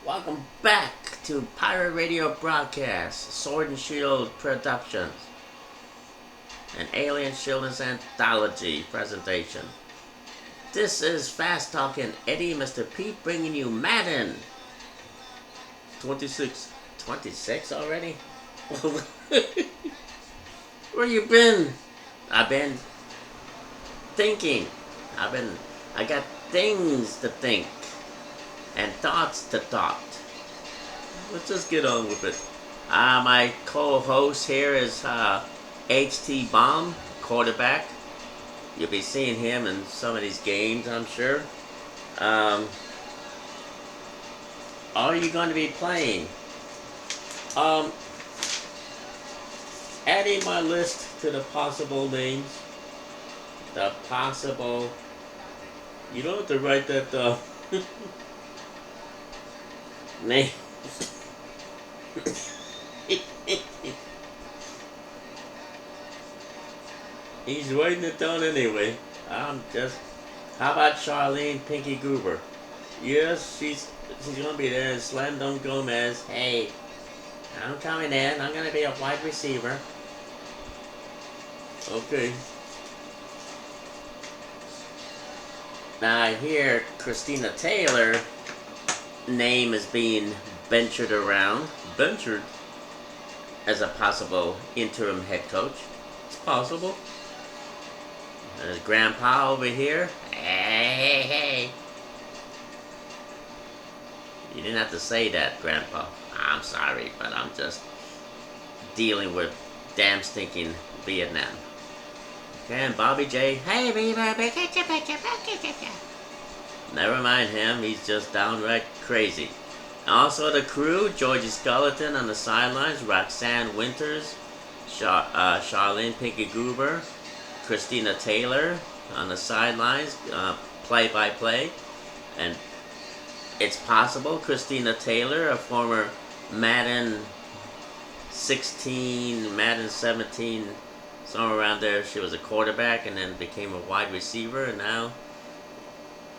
Welcome back to Pirate Radio Broadcast, Sword and Shield Productions, an Alien Shielders Anthology presentation. This is Fast Talking Eddie, Mr. Pete, bringing you Madden 26. 26 already? Where you been? I've been thinking. I got things to think and thoughts to thought. Let's just get on with it. My co-host here is HT Bomb, quarterback. You'll be seeing him in some of these games, I'm sure. Are you going to be playing? Adding my list to the possible names. The possible. You don't have to write that down. Name. He's writing it down anyway. How about Charlene Pinky Goober? Yes, she's gonna be there. And Slam Dunk Gomez. Hey, I'm coming in. I'm gonna be a wide receiver. Okay. Now I hear Christina Taylor name is being ventured around. Ventured as a possible interim head coach. It's possible. There's Grandpa over here. Hey. You didn't have to say that, Grandpa. I'm sorry, but I'm just dealing with damn stinking Vietnam. Okay, and Bobby J. Hey, baby. Never mind him. He's just downright crazy. Also the crew, Georgie Skeleton on the sidelines, Roxanne Winters, Charlene Pinky Goober, Christina Taylor on the sidelines, play-by-play. And it's possible Christina Taylor, a former Madden 16, Madden 17, somewhere around there, she was a quarterback and then became a wide receiver, and now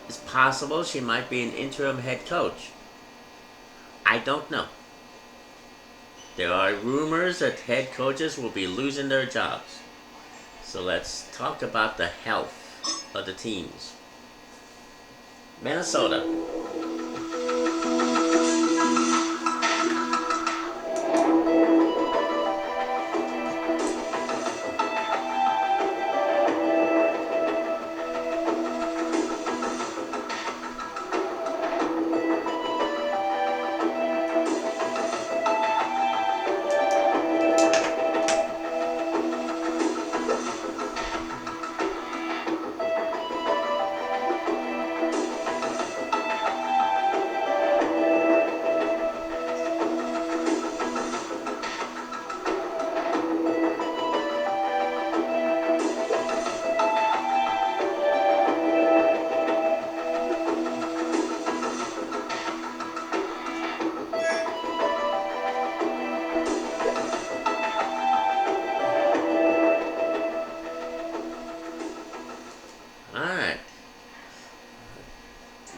it's possible she might be an interim head coach. I don't know. There are rumors that head coaches will be losing their jobs. So let's talk about the health of the teams. Minnesota.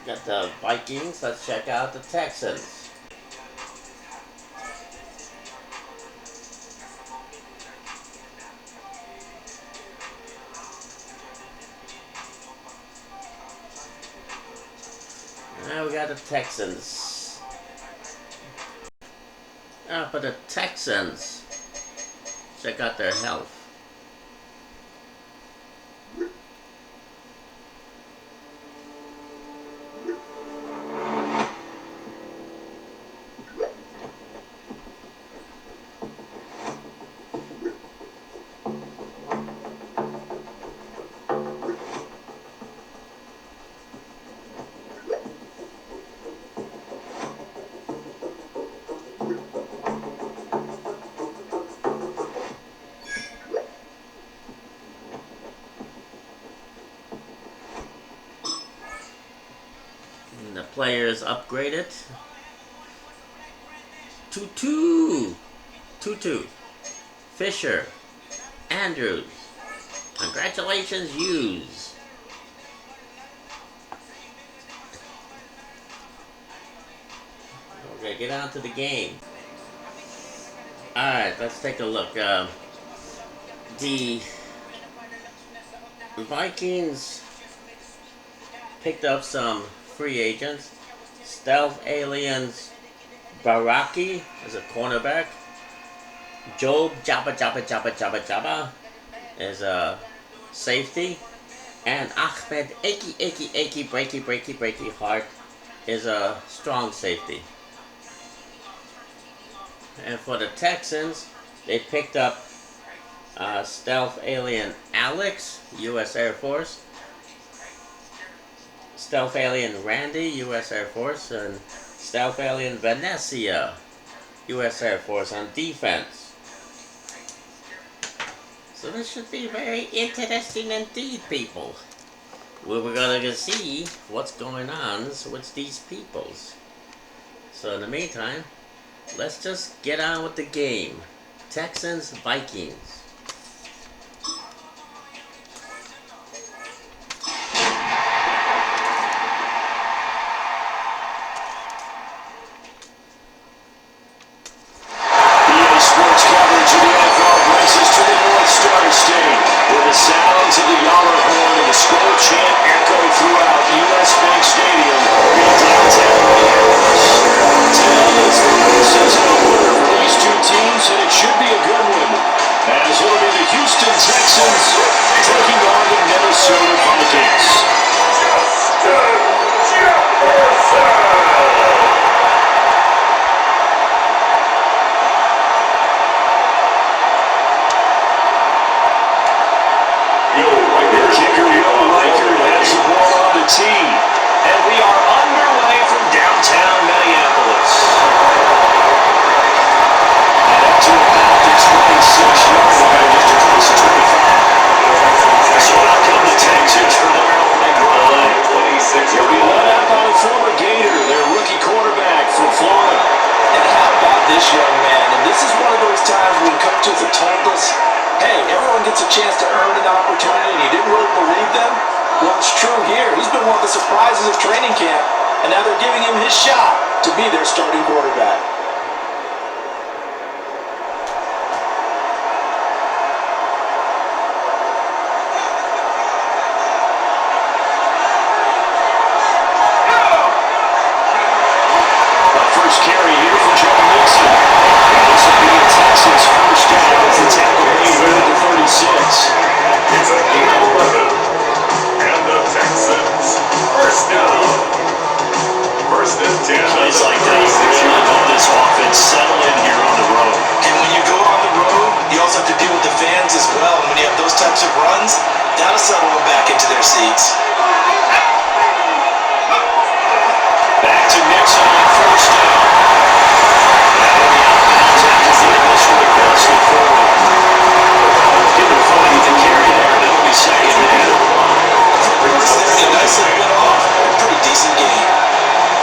Got the Vikings. Let's check out the Texans. Now we got the Texans. Now for the Texans, check out their health. The players upgraded. Tutu. Fisher. Andrews. Congratulations, Hughes. Okay, get on to the game. Alright, let's take a look. The Vikings picked up some free agents. Stealth Aliens Baraki is a cornerback. Job Jabba is a safety. And Ahmed Eki Breaky Heart is a strong safety. And for the Texans, they picked up Stealth Alien Alex, U.S. Air Force. Stealth Alien Randy, U.S. Air Force. And Stealth Alien Venetia, U.S. Air Force on defense. So this should be very interesting indeed, people. We're gonna see what's going on with these peoples. So in the meantime, let's just get on with the game. Texans, Vikings. Sports coverage of the NFL brings us to the North Star State, where the sounds of the Yaller horn and the Skol chant echo throughout U.S. Bank Stadium in downtown Minneapolis. Today is the preseason opener for these two teams, and it should be a good one, as it'll be the Houston Texans taking on the Minnesota Vikings. Tee, and we are underway from downtown Minneapolis. And up to about the 26-yard line, just across the 25. So out come the Texans for their opening drive. They'll be led out by the former Gator, their rookie quarterback from Florida. And how about this young man? And this is one of those times when coaches have told us, hey, everyone gets a chance to earn an opportunity, and you didn't really believe them. Well, it's true here. He's been one of the surprises of training camp, and now they're giving him his shot to be their starting quarterback. The first carry here for Joe Mixon. This will be the Texans' first down as the tackle made with the 36. It's a game 11. And the Texans, first down. First and 10. Plays like that, you really know this offense settle in here on the road. And when you go on the road, you also have to deal with the fans as well. And when you have those types of runs, that'll settle them back into their seats. Back to Mixon on first down. That'll be out of bounds after the initial aggressive forward. Getting funny with the carry there, and it'll be second down. A nice little bit off. Pretty decent game.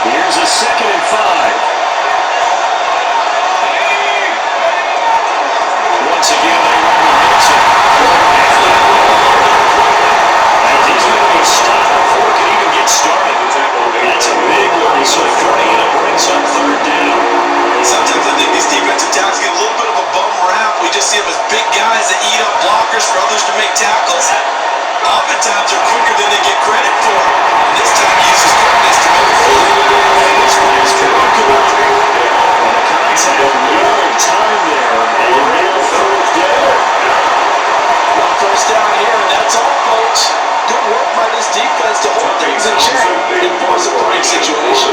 Here's a 2nd and 5. Once again, they run with Mixon. And he's going to be stopped before it can even get started. That's a big one. So 40, and it brings up 3rd down. Sometimes I think these defensive tackles get a little bit of a bum rap. We just see them as big guys that eat up blockers for others to make tackles. Oftentimes they're quicker than they get credit for. And this time he uses quickness to make a field. This one's Kirkwood. And the contact real time there. And now 4th down. One first down here, and that's all, folks. Good work by this defense to hold things in check and force a punting situation.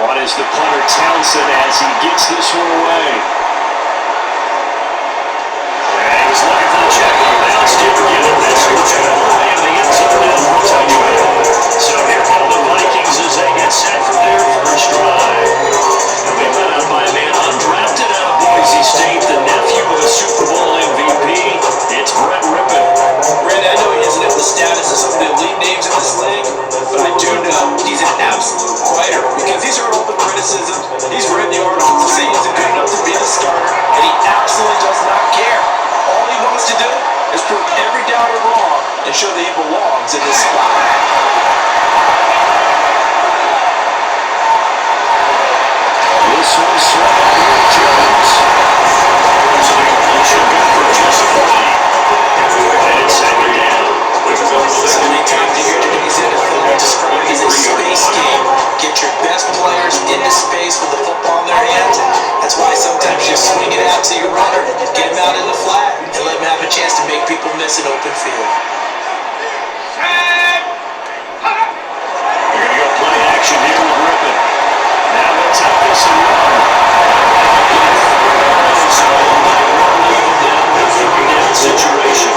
On is the punter Townsend as he gets this one away. And he was looking for the check on bounce. Didn't get it. This one's going to play in the end zone and protected. So here come the Vikings as they get set for their first drive. And we led out by a man undrafted out of Boise State, the nephew of a Super Bowl MVP. It's Brett Rippon. Randy, I know he doesn't have the status of some of the elite names in this league, but I do know he's an absolute fighter because he's heard all the criticism. He's read the articles to say he's good enough to be a starter, and he absolutely does not care. All he wants to do is prove every doubter wrong and show that he belongs in this spot. get your best players into space with the football in their hands. That's why sometimes you swing it out to your runner, get him out in the flat, and let him have a chance to make people miss an open field. They're going to go play action here with Rippon. Now they'll take this and run. So they won't leave them down in a third down situation.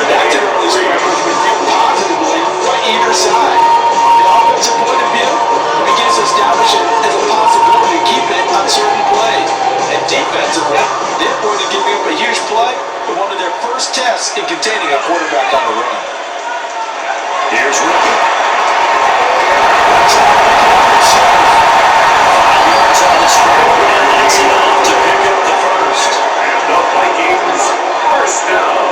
Back to early scrambles with you positively by either side. The offensive point of view begins to establish it as a possibility to keep it on certain plays. And defensively, they're going to give you a huge play in one of their first tests in containing a quarterback on the run. Here's Rippon. On the scramble, and that's enough to pick up the first. And the Vikings first down.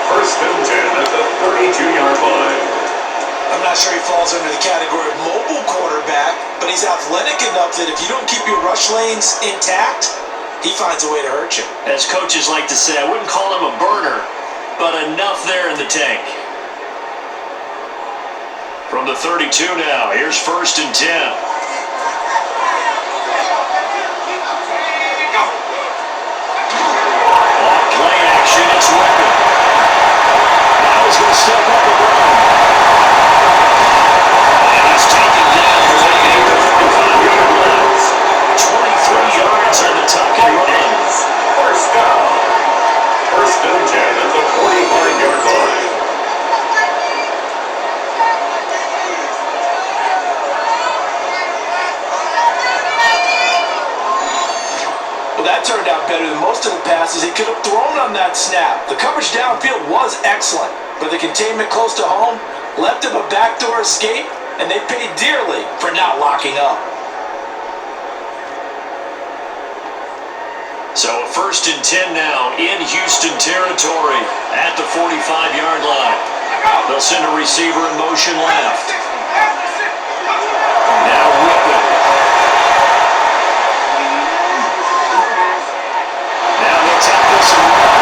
First and 10 at the 32-yard line. I'm not sure he falls under the category of mobile quarterback, but he's athletic enough that if you don't keep your rush lanes intact, he finds a way to hurt you. As coaches like to say, I wouldn't call him a burner, but enough there in the tank. From the 32 now, here's first and 10. Play action, it's Rippon. Now he's going to step up and run. And he's taken down for the 45-yard line. 23 yards on the tuck and run. First down. First and 10 at the 45-yard line. That turned out better than most of the passes he could have thrown on that snap. The coverage downfield was excellent, but the containment close to home left him a backdoor escape, and they paid dearly for not locking up. So a first and 10 now in Houston territory at the 45-yard line. They'll send a receiver in motion left. Now Rippon. Now they'll take this and run.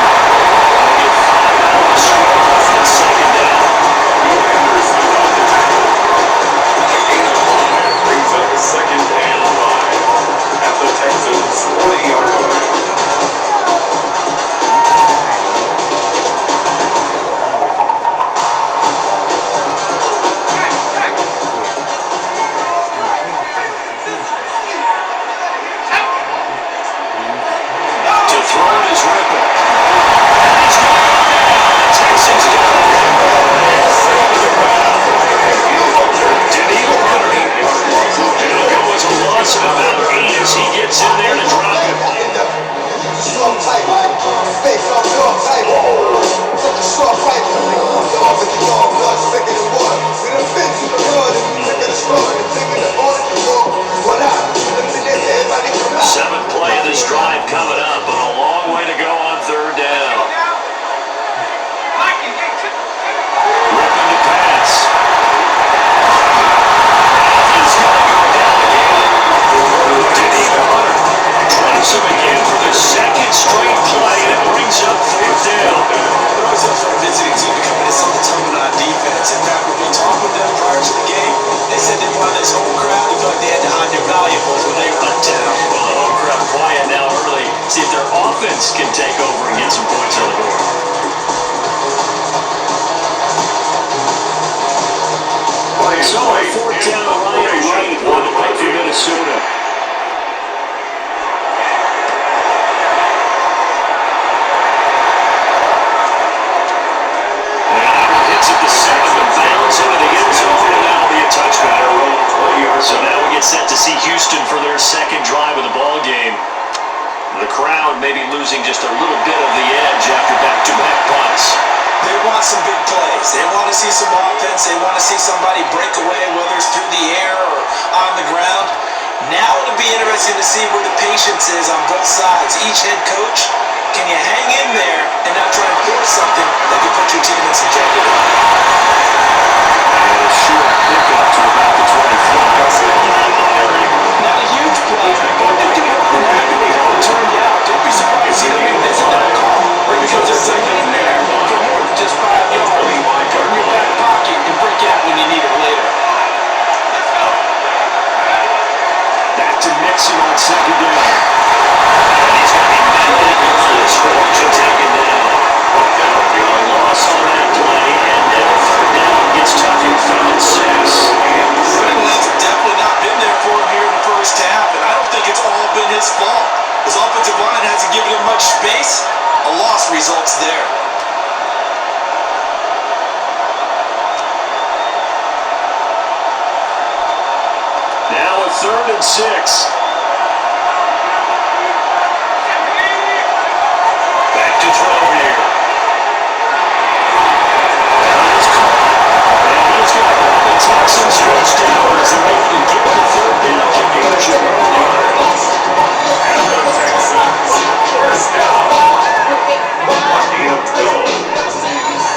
They'll get 5 out of the scramble for the second down. Brings up second and 5 at the Texans 40-yard line. Can take over and get some points on the board. So a fourth down, Ryan Wright on the play for Minnesota. And hits at the 7 and bounds into the end zone, and that'll be a touchback. So now we get set to see Houston for their second drive of the ball game. The crowd maybe losing just a little bit of the edge after back-to-back punts. They want some big plays. They want to see some offense. They want to see somebody break away, whether it's through the air or on the ground. Now it'll be interesting to see where the patience is on both sides. Each head coach, can you hang in there and not try and force something that could put your team in some jeopardy? And a short pickup to about the 24. Not a huge play, but they do have to happy how it turned out. Don't be surprised to see them visit that call, because there's a in there for more than just 5 yards. Turn your back pocket and break out when you need it later. Mixon on second down. And he's going to be mentally gone as Squirrels are taken down. A loss on that play, and third down gets tough in 3rd and 6. The running lanes have definitely not been there for him here in the first half, and I don't think it's all been his fault. His offensive line hasn't given him much space. A loss results there. Now a 3rd and 6. Back to throw here. And he's going to hold the Texans first down as they're able to get the 3rd down conversion. And the Texans, first down. Lucky to go.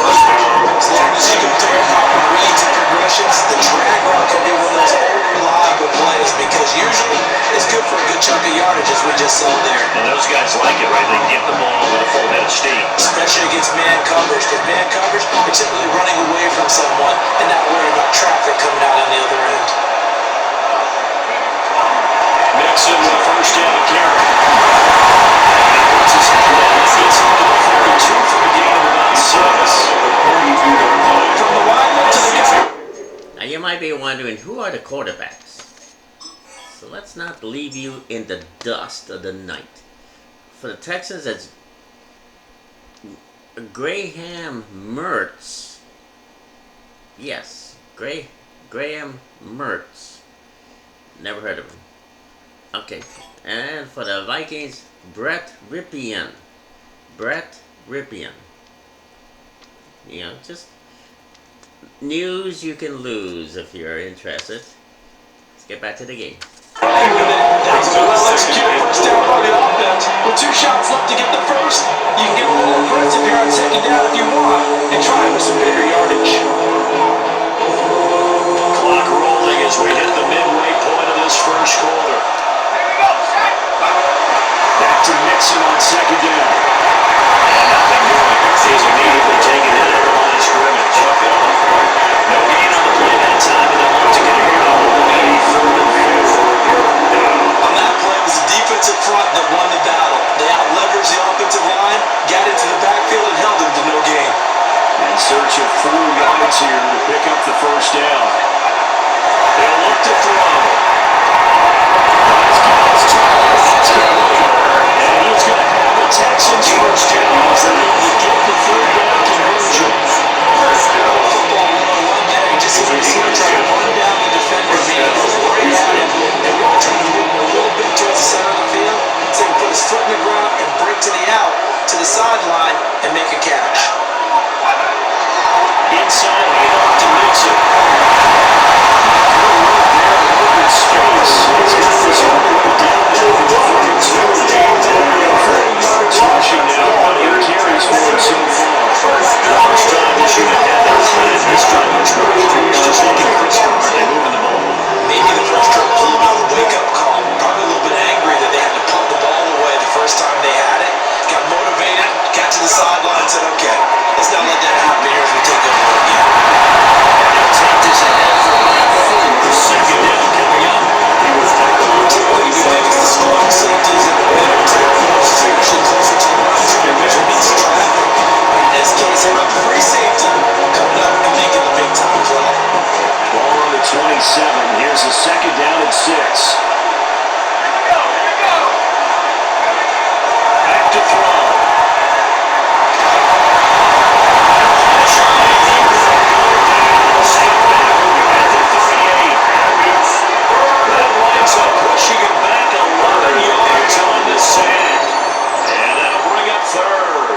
First down. As long as you can throw proper reads and progressions, the drag route can be one of those unreliable plays because usually it's good for a good chunk of yardage as we just saw there. And those guys like it, right? They get the ball with a full head of steam. Especially against man coverage, because man coverage, you're typically running away from someone and not worrying about traffic coming out on the other end. Mixon with a first down carry. Puts his head in, gets up to the 42 for a gain of about 6. From the wide to the guy. Now you might be wondering, who are the quarterbacks? So let's not leave you in the dust of the night. For the Texans, it's Graham Mertz. Yes, Graham Mertz. Never heard of him. Okay, and for the Vikings, Brett Ripien. You know, just news you can lose if you're interested. Let's get back to the game. That was a well-executed first down by the offense. With 2 shots left to get the first, you can get a little aggressive here on second down if you want and try for some bigger yardage. Clock rolling as we hit the midway point of this first quarter. Back to Mixon on second down. And nothing doing. He's immediately taken in at the line of scrimmage. No gain on the play that time, and they'll look to get a go. 3rd and 4. On that play, it was the defensive front that won the battle. They out-leveraged the offensive line, got into the backfield, and held them to no gain. In search of 4 yards here to pick up the first down. They'll look to throw. And he's going to have the Texans first down as they're able to get the 3rd down conversion. First down. Football 1-on-1 there. Just as we see him try to run down the defender, meaning goes right at him, and really trying to move him a little bit towards the center of the field, so he can put his foot in the ground and break to the out, to the sideline, and make a catch. Inside, handoff to Mixon. Good work there to open space. He's got this all the way down there for the 42. 40 yards rushing now. 1 carries for him so far. First time this unit had that time. This time it's just looking crisp. They're moving the ball. Maybe the first drill pulled a wake-up call. Probably a little bit angry that they had to punt the ball away the first time they had it. Got motivated, got to the sideline, and said, okay, let's not let that happen here as we take over again. They'll take this ahead for about 4. Second down coming up. Typically, we think it's the strong safeties in the middle, especially closer to the line, so they're measuring against traffic. But in this case, they have a free safety coming up and making the big-time play. Ball on the 27. Here's a second down and 6. Back to throw. Safe back at the 38. That winds up pushing him back 11 yards on the sand. And that'll bring up 3rd.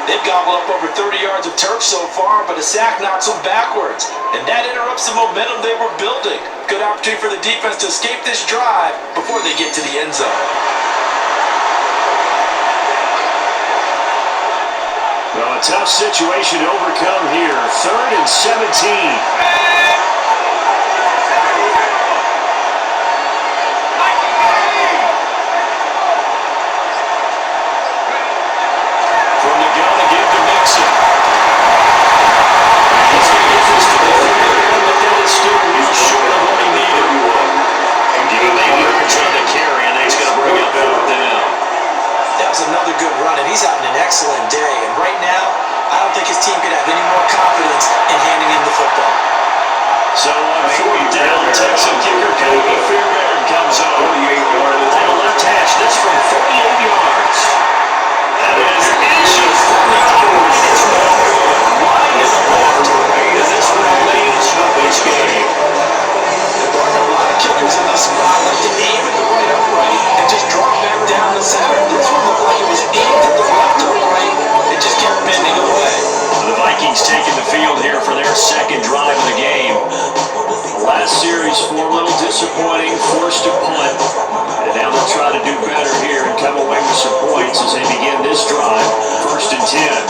They've gobbled up over 30 yards of turf so far, but a sack knocks them backwards. And that interrupts the momentum they were building. Good opportunity for the defense to escape this drive before they get to the end zone. Well, a tough situation to overcome here. 3rd and 17. Still real short of what he needed. Give him 8 yards on on fourth down. Texan kicker Cody Fairbairn comes over. And a left hash, this from 48 yards. That is inches from the line. It's no good. Line is left. And this one leads this game. There are a lot of kickers in this spot. Like to aim at the right upright and just drop back down the center. This one looked like it was aimed at the left upright and just kept bending away. The Vikings taking the field here for their second drive of the game. Last series, 4 a little disappointing, forced to punt. And now they'll try to do better here and come away with some points as they begin this drive, 1st and 10.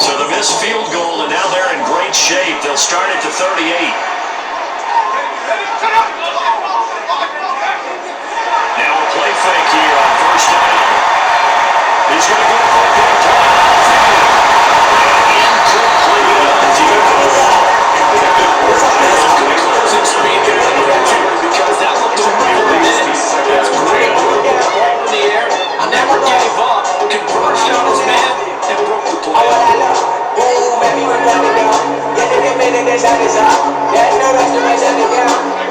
So the missed field goal, and now they're in great shape. They'll start at the 38. Now a play fake here on 1st down. He's going to go for a big time. Closing speed there on the because that looked over for a minute. That's great. Ball in the air. Never gave up. Converged on his man and broke the play.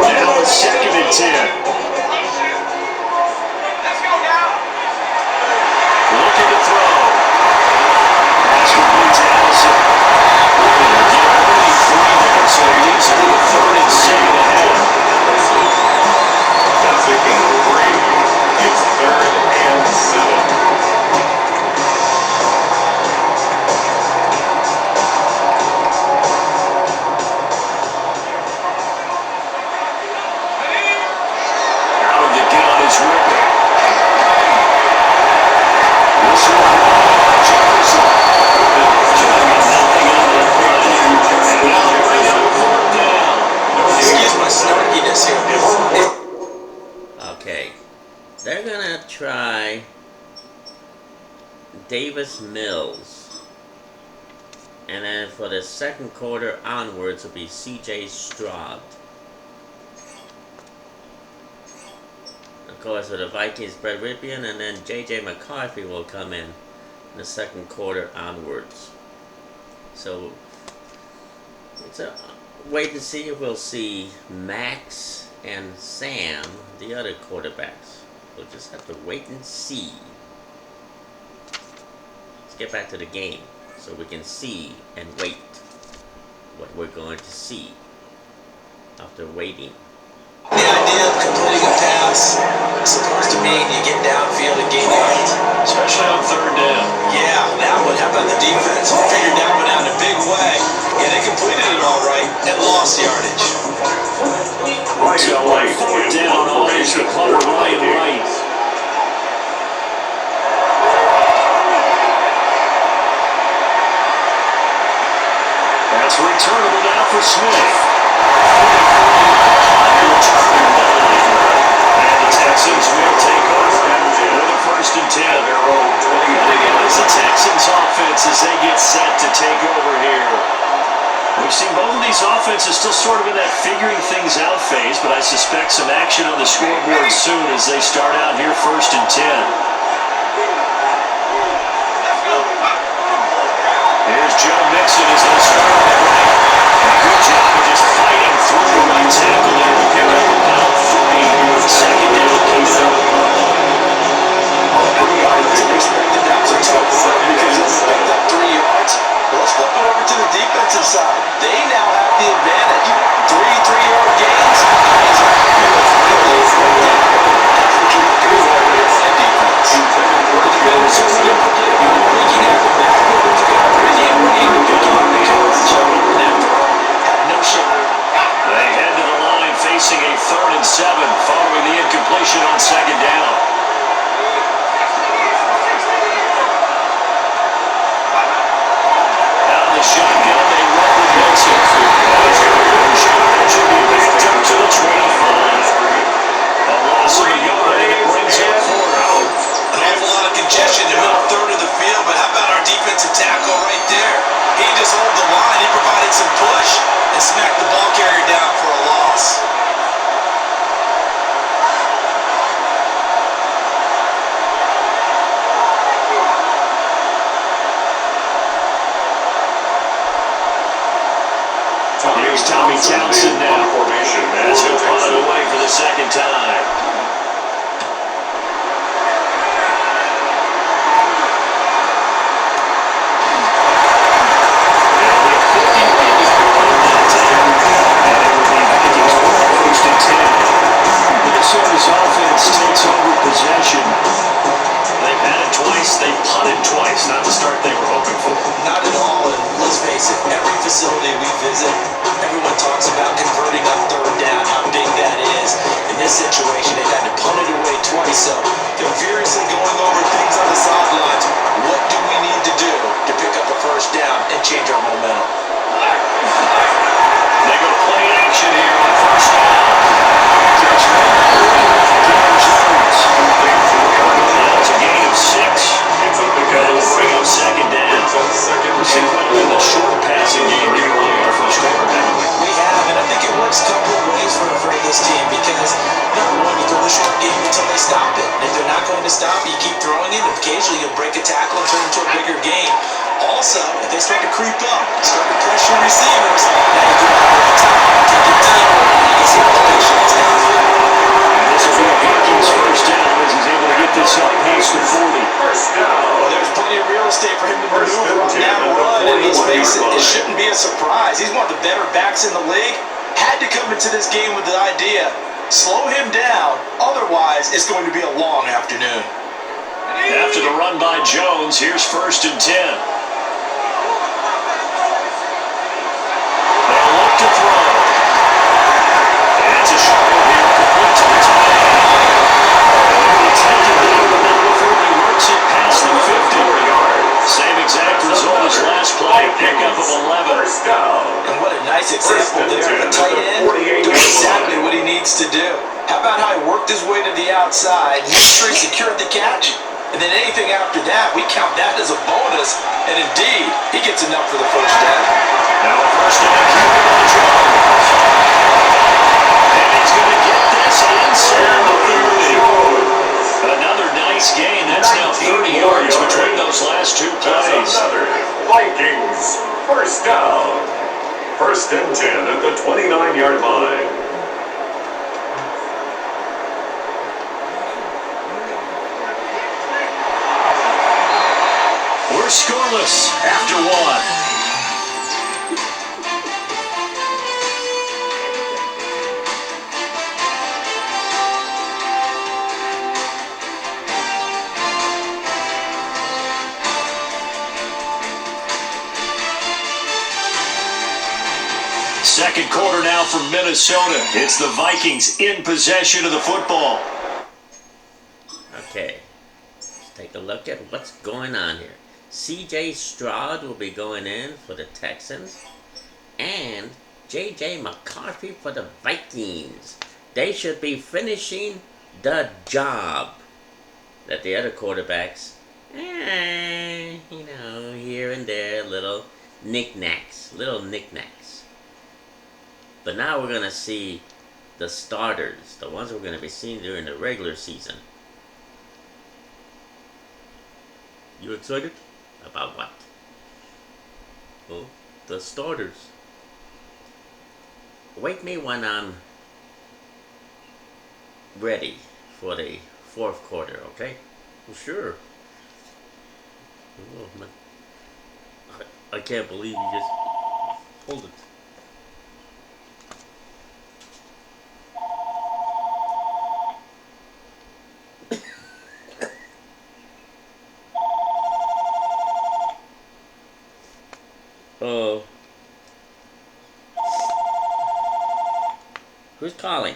Now it's 2nd and 10. Looking to throw. That's complete to Allison. So he's to the 3rd and 7 ahead. That's the game of 3. It's 3rd and 7. Out of the gun is Rippey. This one, Jefferson. And now they're right on 4th down. Excuse my snarkiness here. Okay. They're gonna try Davis Mills. And then for the second quarter onwards will be CJ Stroud. Of course, for the Vikings, Brett Ripien, and then JJ McCarthy will come in the second quarter onwards. So it's a wait to see if we'll see Max and Sam, the other quarterbacks. We'll just have to wait and see. Let's get back to the game so we can see and wait what we're going to see after waiting. The idea of completing a pass is supposed to mean you get downfield and gain yards. Especially on 3rd down. Yeah, that one happened on the defense. Figured that one out in a big way. Yeah, they completed it all right and lost yardage. So 4th down on the punter Ryan Wright. That's returnable now for Smith. And the Texans will take over with a 1st and 10. And again, it's the Texans offense as they get set to take over here. We've seen both of these offenses still sort of in that figuring things out phase, but I suspect some action on the scoreboard soon as they start out here 1st and 10. Here's Joe Mixon as they start on the right. Good job of just fighting through the right tackle there to pick up about 3 with the second down coming up. I didn't expect that that was a tough run because it's like that 3 yards. But let's flip it over to the defensive side. They now have the advantage. 3 3-yard gains. Guys are happy with really right down. That's what you're looking for when you're on defense. The defenders are going to forget you. Leaking after backwards. Bringing the picking up the coverage. And that throw had no shot. They head to the line facing a 3rd and 7 following the incompletion on 2nd down. Out of the shotgun, they run with Mixon. Should be backed up to the 25. A loss of a yard, and it brings up 4th. An awful lot of congestion in the middle third of the field, but how about our defensive tackle right there? He just held the line, he provided some push, and smacked the ball carrier down for a loss. Here's Tommy Townsend now. As he'll punt it away for the second time. Minnesota's offense takes over possession. They've had it twice, they've punted twice. Not the start they were hoping for. Not at all, and let's face it, every facility we visit, everyone talks about converting on third down, how big that is. In this situation, they had to punt it away twice, so they're furiously going over things on the sidelines. What do we need to do to pick up a first down and change our momentum? They go play action here on first down. It's a gain of 6. That'll bring up second down. We've seen quite a bit of the short passing game here in our first quarter, haven't we? We have, and I think it works a couple of ways for this team because, number one, you throw the short game until they stop it. And if they're not going to stop it, you keep throwing it, and occasionally you'll break a tackle and turn into a bigger game. Also, if they start to creep up, start to pressure receivers, now you can over the top, take it deep, and you can see the patience downfield. This will be a Vikings first down as he's able to get this up past the 40. First down. Well, there's plenty of real estate for him to maneuver on that run, and let's face it, it shouldn't be a surprise. He's one of the better backs in the league. Had to come into this game with the idea, slow him down, otherwise it's going to be a long afternoon. After the run by Jones, here's 1st and 10. They'll look to throw. It's a short one here, complete to the tight end. He takes it down the middle before he works it past the 50. Same exact result as last play, pickup of 11. First down. And what a nice example there. The tight end doing exactly what he needs to do. How about how he worked his way to the outside, made sure he secured the catch, and then anything after that, we count that as a bonus. And indeed, he gets enough for the first down. Now a first down carry by Jones. And he's going to get this inside the 30. Another nice gain. That's now 30 yards between those last two plays. That's another Vikings first down. 1st and 10 at the 29-yard line. We're scoreless after 1. Second quarter now from Minnesota. It's the Vikings in possession of the football. Okay, let's take a look at what's going on here. C.J. Stroud will be going in for the Texans, and J.J. McCarthy for the Vikings. They should be finishing the job that the other quarterbacks, here and there, little knickknacks. But now we're going to see the starters, the ones we're going to be seeing during the regular season. You excited? About what? Well, the starters. Wake me when I'm ready for the fourth quarter, okay? Well, sure. Oh, man. I can't believe you just... Hold it. Who's calling?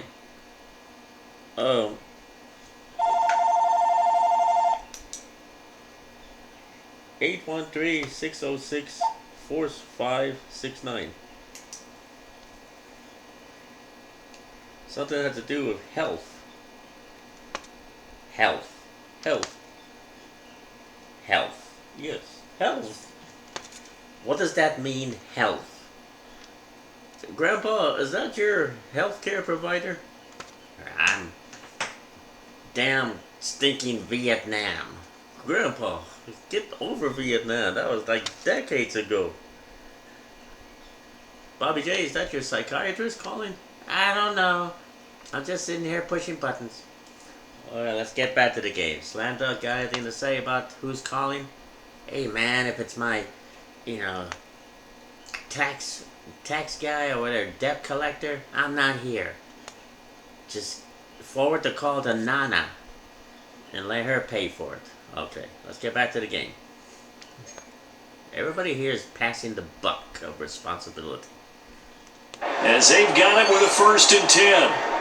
813-606-4569. Something has to do with health. Health. Yes, health. What does that mean, health? Grandpa, is that your healthcare provider? I'm damn stinking Vietnam. Grandpa, get over Vietnam. That was like decades ago. Bobby J, is that your psychiatrist calling? I don't know. I'm just sitting here pushing buttons. Alright, let's get back to the game. Slam Dunk, got anything to say about who's calling? Hey man, if it's my, tax guy or whatever, debt collector, I'm not here. Just forward the call to Nana and let her pay for it. Okay, let's get back to the game. Everybody here is passing the buck of responsibility. As they've got it with a 1st and 10.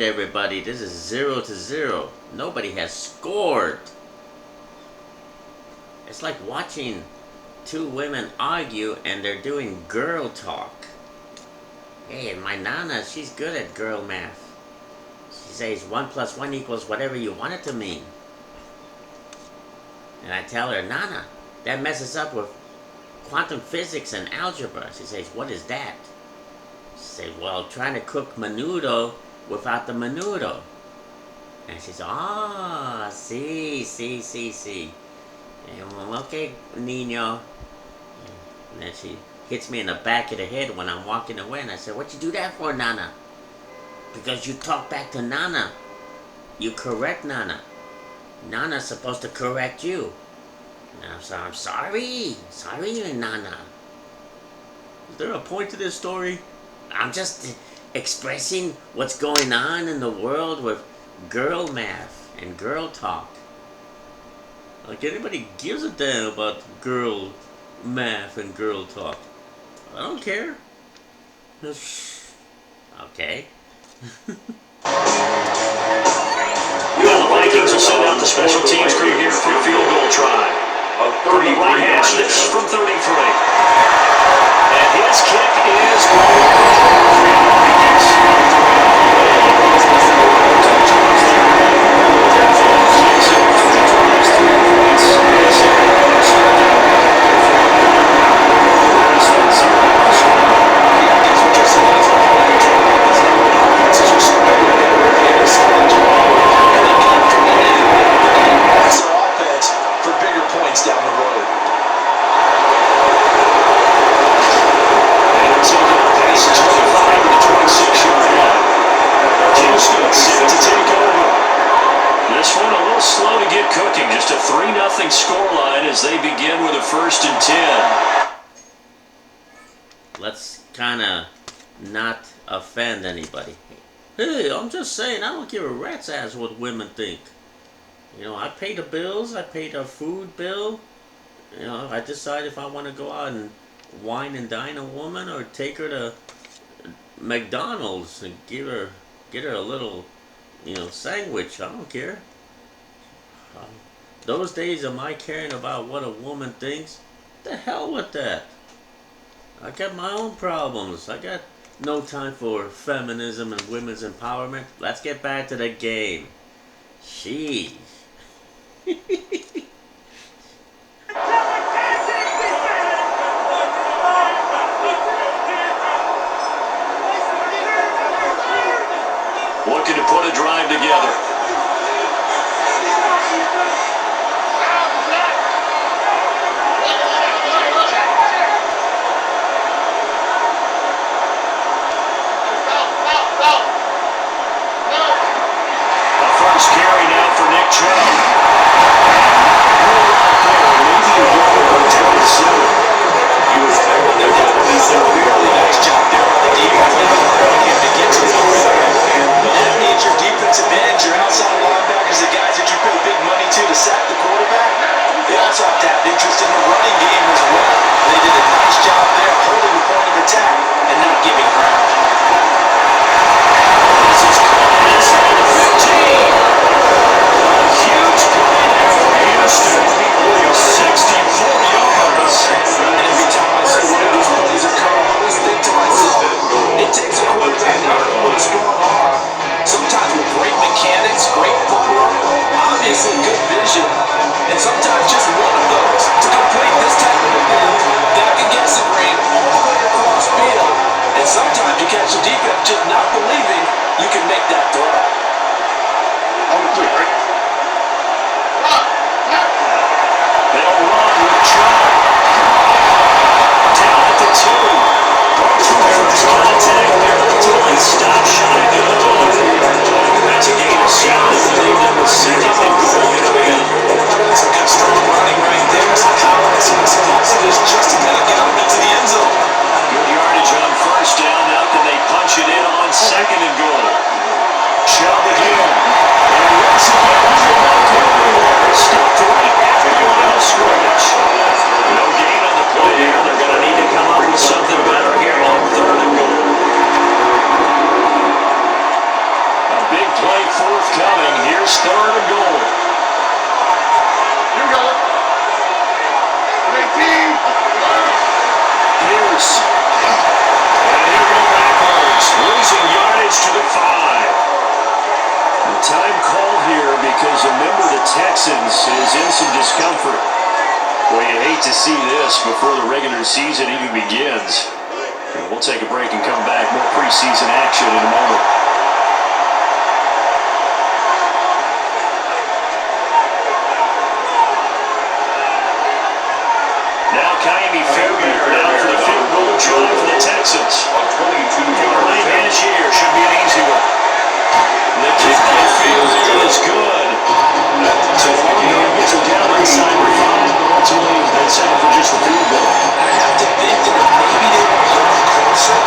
Everybody, this is 0-0. Nobody has scored. It's like watching two women argue and they're doing girl talk. Hey, my Nana, she's good at girl math. She says 1 + 1 = whatever you want it to mean. And I tell her, Nana, that messes up with quantum physics and algebra. She says, what is that? She says, well, trying to cook menudo without the menudo. And she says, see. And well, okay, Nino. And then she hits me in the back of the head when I'm walking away. And I said, what you do that for, Nana? Because you talk back to Nana. You correct Nana. Nana's supposed to correct you. And I'm sorry. Sorry, Nana. Is there a point to this story? I'm just expressing what's going on in the world with girl math and girl talk. Like anybody gives a damn about girl math and girl talk. I don't care. Okay. The Vikings will send out the special teams crew here for a field goal try. For the right hash this from 33. And his kick is slow to get cooking. Just a 3-0 scoreline as they begin with a 1st and 10. Let's kind of not offend anybody. Hey, I'm just saying, I don't give a rat's ass what women think. You know, I pay the bills, I pay the food bill. You know, I decide if I want to go out and wine and dine a woman or take her to McDonald's and get her a little, you know, sandwich. I don't care. Those days of my caring about what a woman thinks, the hell with that. I got my own problems. I got no time for feminism and women's empowerment. Let's get back to the game. Sheesh. Looking to put a drive together. A first carry now for Nick Chubb. He was able to get a really nice job there on the defense. To get to the that means your defensive ends, your outside linebackers, the guys that you pay big money to sack the quarterback, they also have to have interest in the running game as well. They did a nice job there holding the point of attack and not giving ground. This is caught inside the 15. A huge play there for Houston. 64 yards. And every time I see one of these plays occur, I always think to myself, it takes a quarterback not only with a strong arm, sometimes with great mechanics, great footwork, obviously good vision, and sometimes just one of those to complete this type of a move that can get some rain all the way across field. And sometimes you catch the defense just not believing you can make that throw. On the 3, right? They'll run with Chubb. Down at the 2. Broke through first contact there. Ultimately stopped shy of the goal. That's a gain of 7. I believe that was 2nd and goal coming up. That's a good strong running right there. Some power, some explosiveness just to kind of get him into the end zone. Good yardage on first down. Now can they punch it in on 2nd and goal? Chubb again. And once again, he's a ball everywhere. Stopped right after the line of scrimmage. No gain on the play here. They're going to need to come up with something better here on 3rd and goal. A big play forthcoming. Here's 3rd and goal. Here we go. 18. Pierce. And here go backwards. Losing yardage to the 5. The time called here because a member of the Texans is in some discomfort. Boy, you hate to see this before the regular season even begins. We'll take a break and come back. More preseason action in a moment. Now Kaimi Fairbairn out for the field goal drive for the Texans. Early advantage here. Should be an easy one. The kick upfield is good. So far, gets him down inside the 5, but ultimately that's settled for just the field goal. I have to think that if maybe they were a little closer,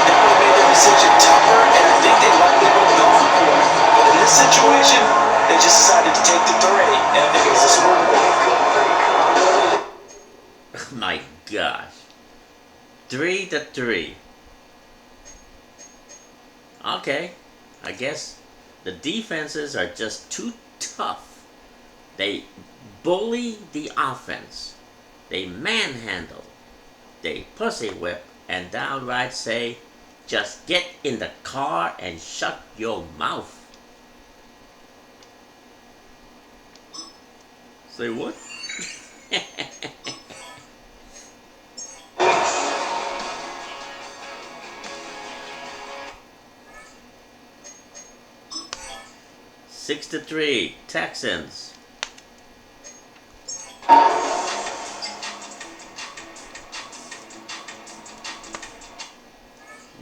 that would have made their decision tougher, and I think they likely would have gone for it. But in this situation, they just decided to take the 3, and I think it was a smart move. My gosh. 3-3. Okay. I guess the defenses are just too tough. They bully the offense. They manhandle. They pussy whip and downright say, just get in the car and shut your mouth. Say what? 6-3, Texans.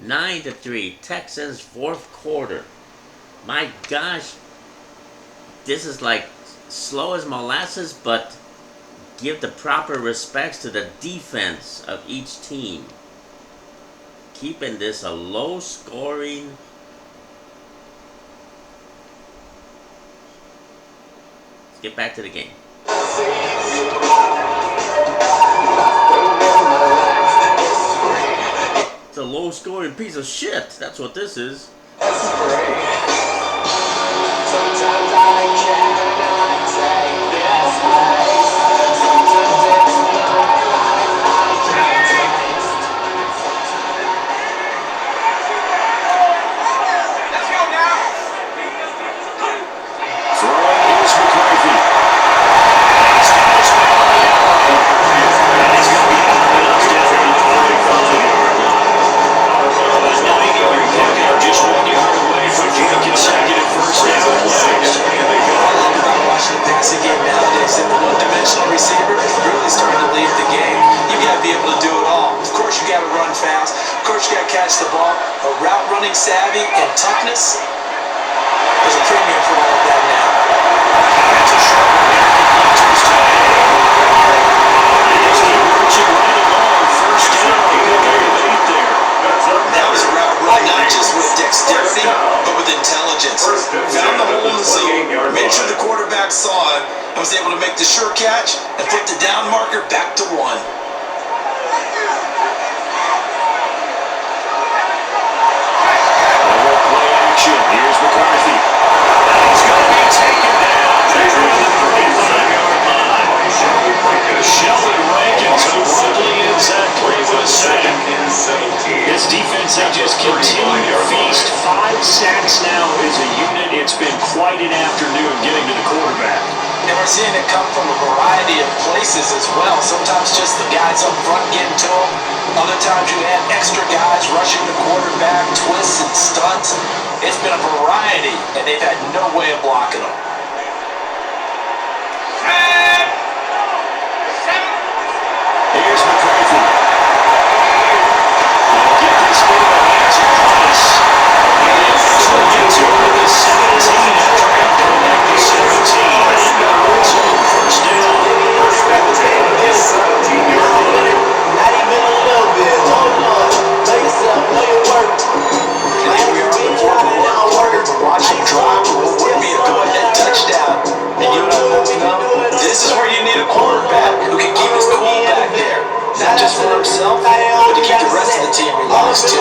9-3, Texans, fourth quarter. My gosh, this is like slow as molasses, but give the proper respects to the defense of each team. Keeping this a low scoring. Let's get back to the game. It's a low scoring piece of shit. That's what this is. The ball, a route running savvy and toughness. There's a premium for all of that now. That's a short first down. That was a route run not just with dexterity, but with intelligence. Found the hole in the zone, made sure the quarterback saw it, and was able to make the sure catch and put the down marker back to 1. Here's McCarthy. He's going to be taken down. Sheldon Rankins abruptly ends that play with a sack. This defense, they just continue to feast. 5 sacks now as a unit. It's been quite an afternoon getting to the quarterback. And we're seeing it come from a variety of places as well. Sometimes just the guys up front getting to him. Other times you had extra guys rushing the quarterback, twists and stunts. It's been a variety, and they've had no way of blocking them. Here's McCarthy. He'll get this game an answer twice. He'll get to the 17 after going back to 17. First down. Not even a little bit. Hold on. Know yourself. Know your work. And here we are on the fourth quarter. We're watching drive for what would be a go-ahead touchdown. And you know, this is where you need a quarterback who can keep his cool back there. Not just for himself, but to keep the rest of the team relaxed too.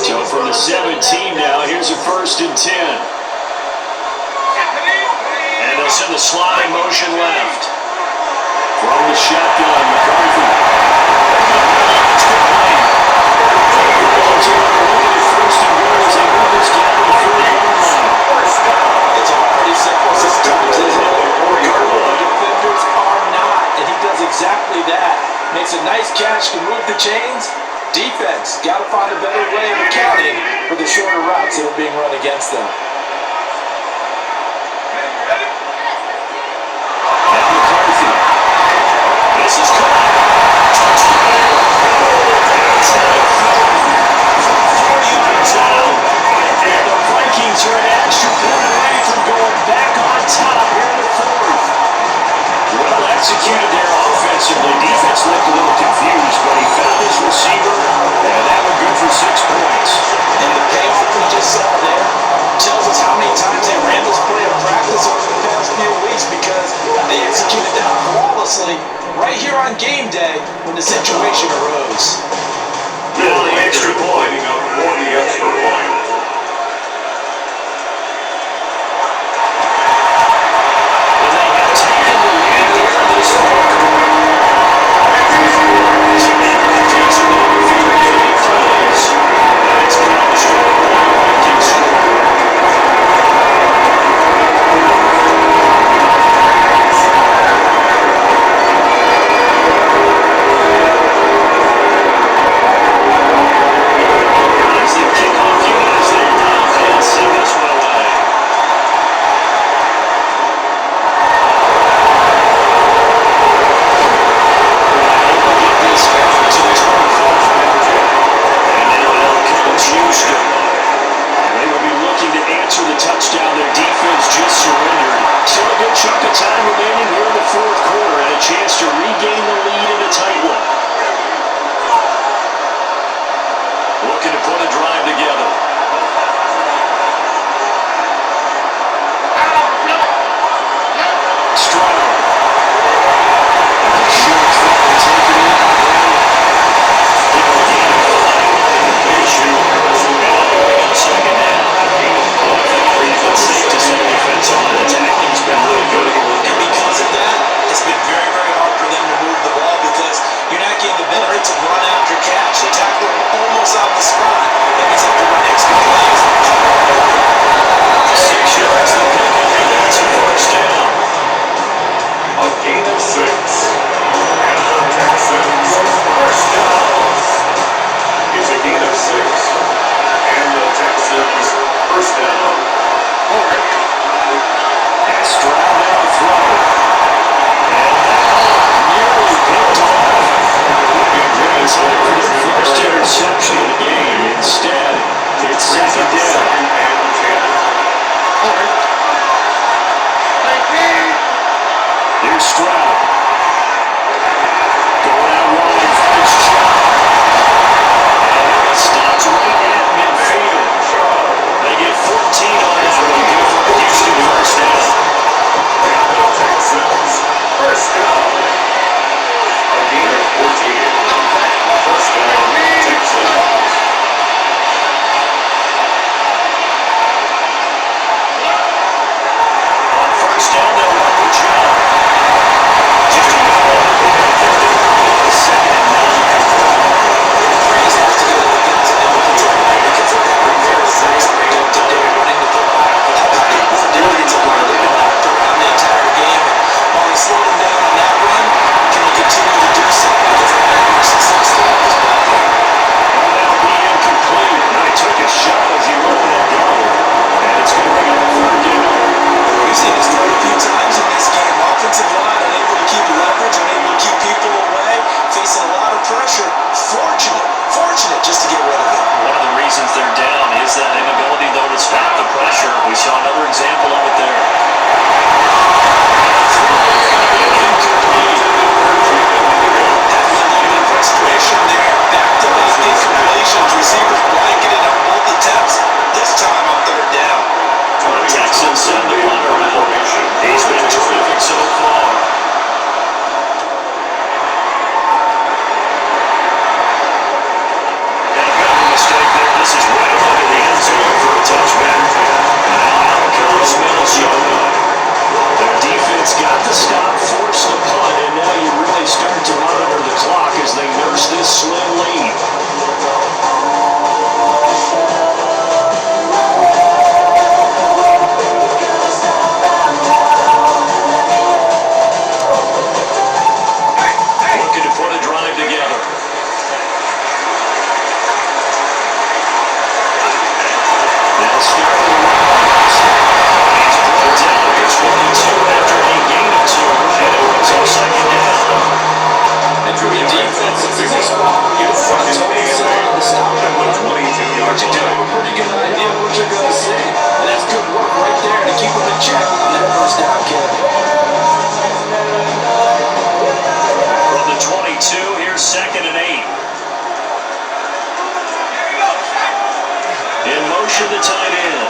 So from the 17 now, here's a 1st and 10. And they'll send the sliding motion left. From the shotgun, McCarthy. First and goal as they move this down to the 40-yard line. It's all pretty simple sometimes, isn't it? Defenders are not, and he does exactly that. Makes a nice catch to move the chains. Defense, got to find a better way of accounting for the shorter routes that are being run against them. And McCarthy. This is caught. And the Vikings are an extra point away from going back on top here in the 4th. Well executed there offensively. Defense looked a little confused, but he found his receiver, and that was good for 6 points. And the payoff we just saw there tells us how many times they ran this play in practice over the past few weeks, because they executed that flawlessly right here on game day when the situation arose. The extra point for the extra point. And they have taken the lead here in this fourth quarter. Jackson over 3 times. And it's College Vikings score. As the kickoff unit on the spot, and he's up to run extra plays. 6 yards to pick up, and that's a first down. A gain of 6. And the Texans first down. It's a gain of 6. And the Texans first down. And Stroud on the throw. And now nearly picked off. It's their first interception of the game. Instead, it's second down. Here's Stroud. Going out wide, finds Chubb. And it stops right at midfield. They get 14 on it. They go for Houston first down. And the Texans first down. A gain of 14. First down, Texans. On first down, they'll run with Chubb. Just a second and 9. Praise has to go with it tonight because of that reverse six they don't do running the football. They won't do it tomorrow. They've been knocked around the entire game. And while he slowed him down on that run, can he continue to do so? Because they've had much success there in this ball game. That'll be incomplete. And he took a shot as he let that go. And it's going to bring up a third down. We've seen this throw a few times in this game. Offensive line unable to keep leverage, unable to keep people away, facing a lot of pressure. Fortunate just to get rid of it. One of the reasons they're down is that inability, though, to stop the pressure. We saw another example of it there. Having a little bit of frustration there. Back-to-back incompletions. Receivers blanketed on both attempts. This time on third down. The Texans send the punter out. He's been terrific so far. And a big mistake there. This is right under the end zone for a touchback. And now out comes Minnesota. Their defense got the stop, forced the punt, and now you really start to monitor the clock as they nurse this slim lead. Looking to put a drive together. Now Sterling runs. He's brought down to 22 after a gain of 2. And it was on second down. And for the defense, this is a spot where you want to total zone on the stop. But you do have a pretty good idea of what you're going to see. And that's good work right there to keep them in check on that first down kick. From the 22, here's second and 8. In motion, the tight end.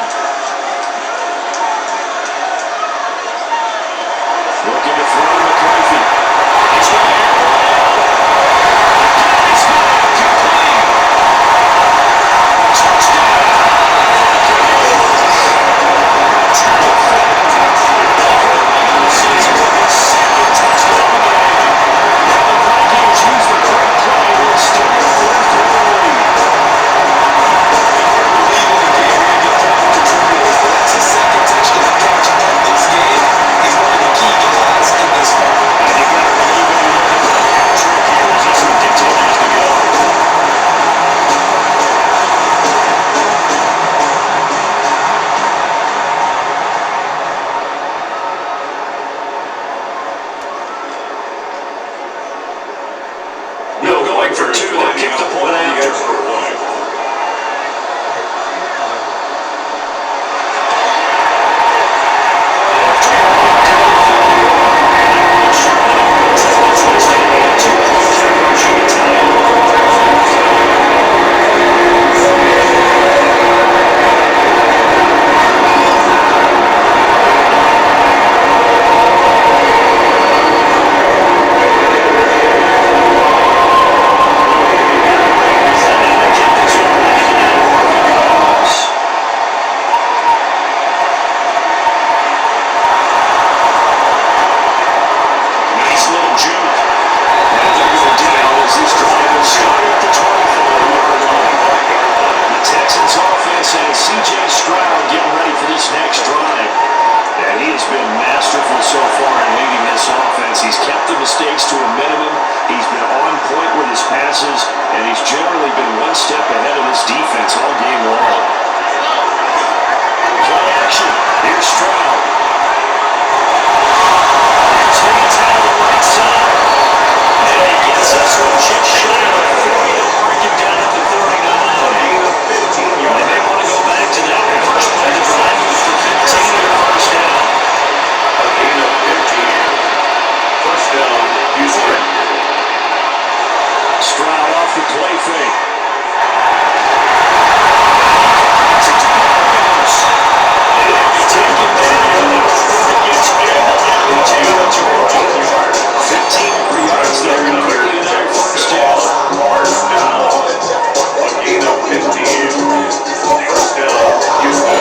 Looking to throw McCarthy. He's going to air one out. He's complete. Touchdown. Second touchdown game. And the Vikings use the correct play to extend their fourth-quarter lead. That's his second touchdown catch of this game. He's one of the key guys in this one. And you better believe when you look at that hat trick here, it just continues to go. No going for 2. They'll kick the point after. his passes, and he's generally been one step ahead of this defense all game long. Play action. Here's Stroud. Here's Higgins out of the right side. And he gets this one just shy of 40 to mark it down at the 39. They may want to go back to that first play of the drive for 15 or first down. A gain of 15. First down, Houston. Stroud off the play fake. Taken down. Gets down to 15 yards there. Going to quickly another first down. A gain of 15. First down, Houston.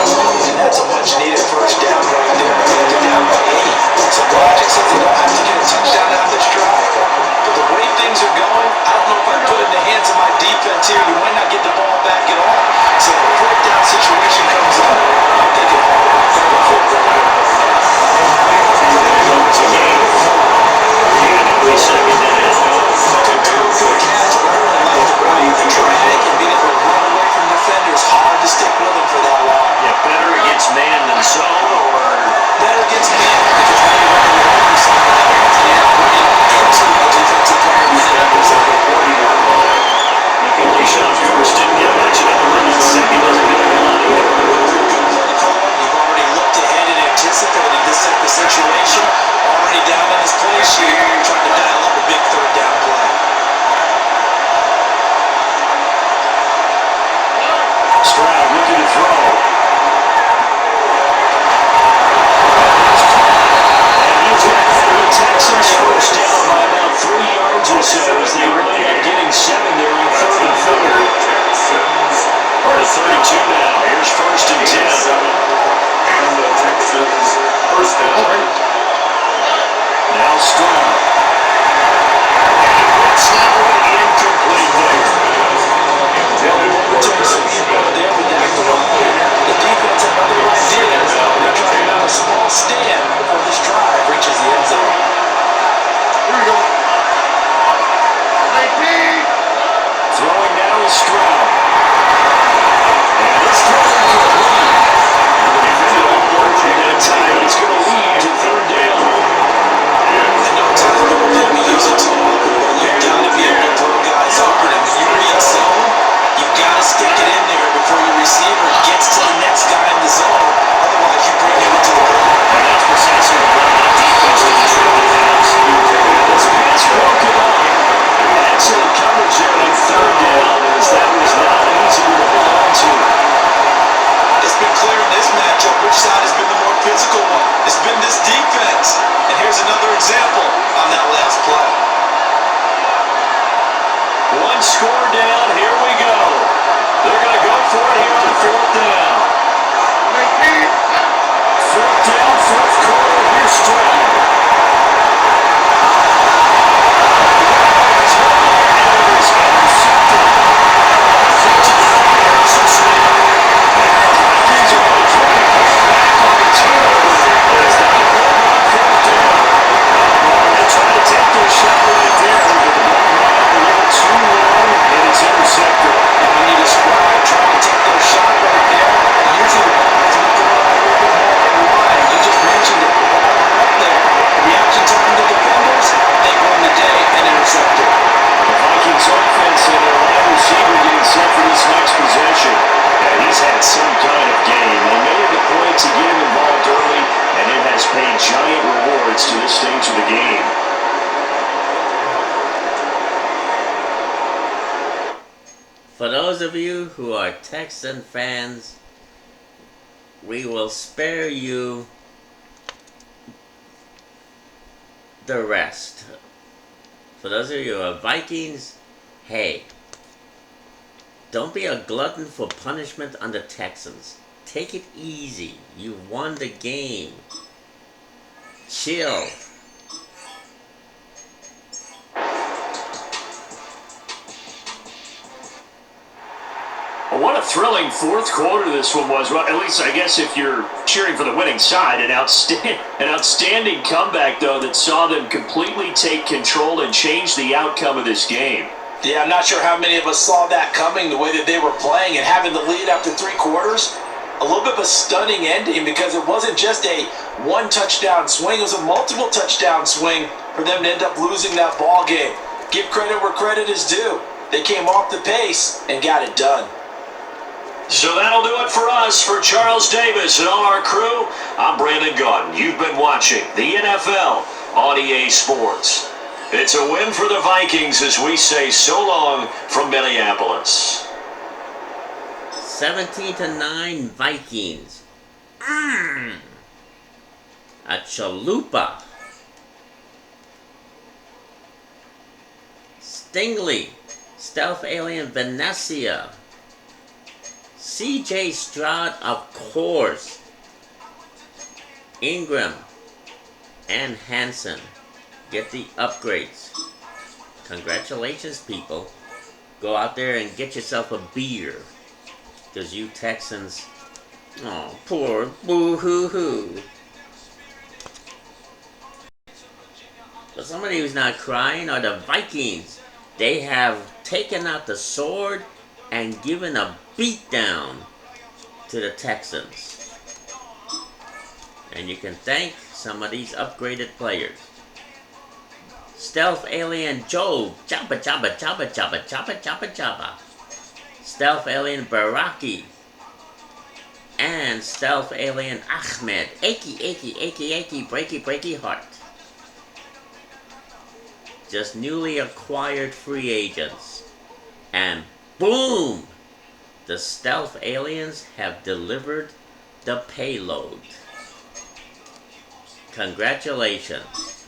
And that's a much-needed first down right there. They're down by 8. So logic says they don't have to get a touchdown out of this drive. But the way things are going, I don't know if I put it in the hands of my defense here. You might not get the ball back at all. So if a fourth down situation comes up, I'm thinking, dramatic and being able to run away from defenders, hard to stick with them for that long. Yeah, better against man than zone, or Better against man because now you're running away from someone else and running into a defensive player within numbers of the 40-yard line. Sean Hughes didn't get much of that run. He doesn't get a lot either. Good play calling. You've already looked ahead and anticipated this type of situation. Already down on his play sheet, trying to dial up a big third down play. Stroud looking to throw. And he's got the Texans first down by about 3 yards or so as they wind up getting 7 there on 3rd and 4. Or to 32 now. Here's 1st and 10. And the Texans first down. Now Stroud. And it's that one incomplete there. Took a speed bump there with that throw. The defense had other ideas. They're trying to mount a small stand before this drive reaches the end zone. Throwing now is Stroud. And it's thrown complete. The defender on board for that time. He's going to lead to 3rd down. And no time to maybe use it too often, but you've got to be able to throw guys open. And when you read zone, you've got to stick it in there before your receiver gets to the next guy in the zone. Otherwise, you bring him into the ground. And that's precisely what the defense to control the pass. This pass broken up. Excellent coverage there on 3rd down, as that was not easy to hold on to. It's been clear in this matchup which side has been the more physical one. It's been this defense. And here's another example on that last play. One score down, here we go. They're going to go for it here on 4th down. 4th down, 4th quarter, here's Stroud. For those of you who are Texan fans, we will spare you the rest. For those of you who are Vikings, hey, don't be a glutton for punishment on the Texans. Take it easy. You won the game. Chill. What a thrilling 4th quarter this one was. Well, at least I guess if you're cheering for the winning side, an outstanding comeback, though, that saw them completely take control and change the outcome of this game. Yeah, I'm not sure how many of us saw that coming, the way that they were playing and having the lead after 3 quarters. A little bit of a stunning ending because it wasn't just a 1 touchdown swing, it was a multiple touchdown swing for them to end up losing that ball game. Give credit where credit is due. They came off the pace and got it done. So that'll do it for us. For Charles Davis and all our crew, I'm Brandon Gaudin. You've been watching the NFL on EA Sports. It's a win for the Vikings as we say so long from Minneapolis. 17-9 Vikings. A chalupa. Stingley. Stealth Alien Venecia. CJ Stroud, of course. Ingram and Hansen get the upgrades. Congratulations, people. Go out there and get yourself a beer. Because you Texans, oh, poor boo-hoo-hoo. But somebody who's not crying are the Vikings. They have taken out the sword and given a beatdown to the Texans. And you can thank some of these upgraded players. Stealth Alien Joe, choppa choppa choppa choppa choppa choppa choppa. Stealth Alien Baraki. And Stealth Alien Ahmed. Achy, achy, achy, achy, breaky, breaky heart. Just newly acquired free agents. And boom! The Stealth Aliens have delivered the payload. Congratulations.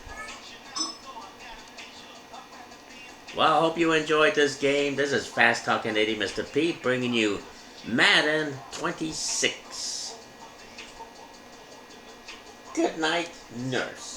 Well, I hope you enjoyed this game. This is Fast Talking 80 Mr. Pete bringing you Madden 26. Good night, nurse.